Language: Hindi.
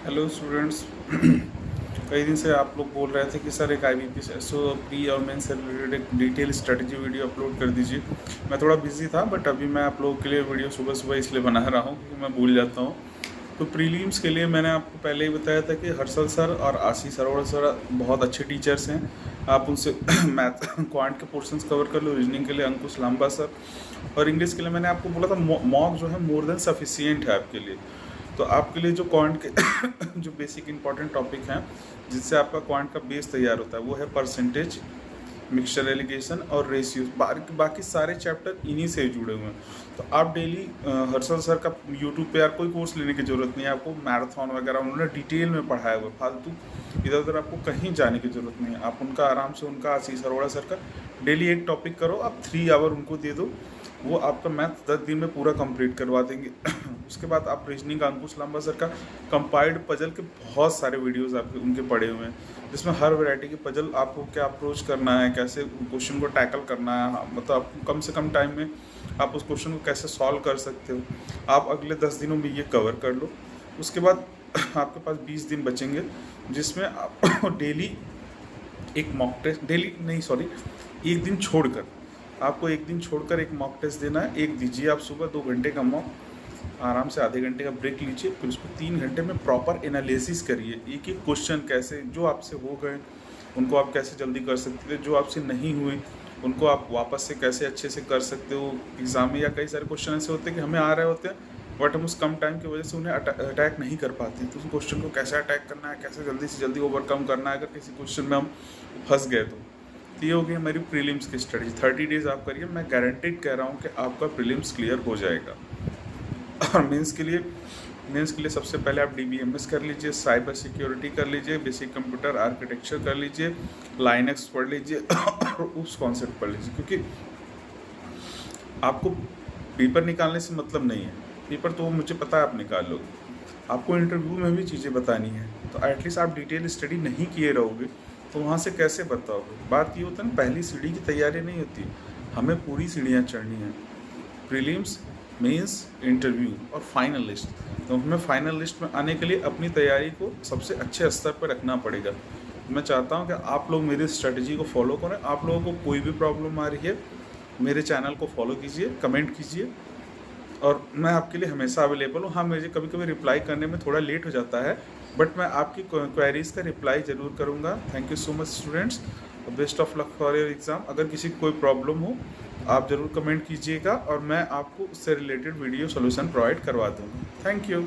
Hello students. कई दिन से आप लोग बोल रहे थे कि सर एक IBPS SO प्री और मेन से रिलेटेड एक डिटेल स्ट्रेटजी वीडियो अपलोड कर दीजिए। मैं थोड़ा बिजी था बट अभी मैं आप लोगों के लिए वीडियो सुबह सुबह इसलिए बना रहा हूँ क्योंकि मैं भूल जाता हूँ। तो प्रीलिम्स के लिए मैंने आपको पहले ही बताया था कि हर्षल सर और आशीष सरोवर सर बहुत अच्छे टीचर्स हैं। आप उनसे मैथ क्वांट के पोर्शंस कवर कर लो। रीजनिंग के लिए अंकुश लांबा सर, और इंग्लिश के लिए मैंने आपको बोला था मॉक जो है मोर देन सफिशियंट है आपके लिए। तो आपके लिए जो क्वांट के जो बेसिक इंपॉर्टेंट टॉपिक हैं जिससे आपका क्वांट का बेस तैयार होता है वो है परसेंटेज, मिक्सचर एलिगेशन और रेशियो। बाकी सारे चैप्टर इन्हीं से जुड़े हुए हैं। तो आप डेली हर्षल सर का यूट्यूब पे यार कोई कोर्स लेने की ज़रूरत नहीं है आपको। मैराथन वगैरह उन्होंने डिटेल में पढ़ाया हुआ, फालतू इधर उधर आपको कहीं जाने की ज़रूरत नहीं है। आप उनका आराम से उनका आशीष अरोड़ा सर का डेली एक टॉपिक करो, आप 3 आवर उनको दे दो, वो आपका मैथ 10 दिन में पूरा कंप्लीट करवा देंगे। उसके बाद आप रीजनिंग का अंकुश लांबा सर का कंपाइल्ड पजल के बहुत सारे वीडियोस आपके उनके पड़े हुए हैं जिसमें हर वैरायटी के पजल आपको क्या अप्रोच करना है, कैसे क्वेश्चन को टैकल करना है, मतलब आपको कम से कम टाइम में आप उस क्वेश्चन को कैसे सॉल्व कर सकते हो। आप अगले 10 दिनों में ये कवर कर लो। उसके बाद आपके पास 20 दिन बचेंगे जिसमें आप डेली एक मॉक टेस्ट, डेली नहीं सॉरी, एक दिन छोड़कर आपको एक दिन छोड़कर एक मॉक टेस्ट देना है। एक दीजिए आप सुबह 2 घंटे का मॉक, आराम से आधे घंटे का ब्रेक लीजिए, फिर उसको 3 घंटे में प्रॉपर एनालिसिस करिए। एक एक क्वेश्चन कैसे जो आपसे हो गए उनको आप कैसे जल्दी कर सकते थे, जो आपसे नहीं हुए उनको आप वापस से कैसे अच्छे से कर सकते हो एग्ज़ाम में। या कई सारे क्वेश्चन ऐसे होते हैं कि हमें आ रहे होते हैं बट हम उस कम टाइम की वजह से उन्हें अटैक नहीं कर पाते हैं। तो उस क्वेश्चन को कैसे अटैक करना है, कैसे जल्दी से जल्दी ओवरकम करना है अगर किसी क्वेश्चन में हम फंस गए तो ये हो गई हमारी प्रीलिम्स की स्टडी। 30 डेज आप करिए, मैं गारंटीड कह रहा हूँ कि आपका प्रीलिम्स क्लियर हो जाएगा। और मेंस के लिए सबसे पहले आप DBMS कर लीजिए, साइबर सिक्योरिटी कर लीजिए, बेसिक कंप्यूटर आर्किटेक्चर कर लीजिए, लाइनक्स पढ़ लीजिए और उस कॉन्सेप्ट पढ़ लीजिए। क्योंकि आपको पेपर निकालने से मतलब नहीं है, पेपर तो मुझे पता है आप निकाल लोगे, आपको इंटरव्यू में भी चीज़ें बतानी है। तो एटलीस्ट आप डिटेल स्टडी नहीं किए रहोगे तो वहाँ से कैसे बताओगे। बात ये होता है ना, पहली सीढ़ी की तैयारी नहीं होती, हमें पूरी सीढ़ियाँ चढ़नी हैं। प्रीलिम्स, मेंस, इंटरव्यू और फाइनल लिस्ट। तो हमें फाइनल लिस्ट में आने के लिए अपनी तैयारी को सबसे अच्छे स्तर पर रखना पड़ेगा। मैं चाहता हूँ कि आप लोग मेरी स्ट्रेटजी को फॉलो करें। आप लोगों को कोई भी प्रॉब्लम आ रही है मेरे चैनल को फॉलो कीजिए, कमेंट कीजिए और मैं आपके लिए हमेशा अवेलेबल हूँ। हाँ, मुझे कभी कभी रिप्लाई करने में थोड़ा लेट हो जाता है बट मैं आपकी क्वेरीज़ का रिप्लाई ज़रूर करूँगा। Thank you so much students, best of luck for your exam. अगर किसी को कोई प्रॉब्लम हो आप ज़रूर कमेंट कीजिएगा और मैं आपको उससे रिलेटेड वीडियो सोल्यूशन प्रोवाइड करवा दूँगा। Thank you.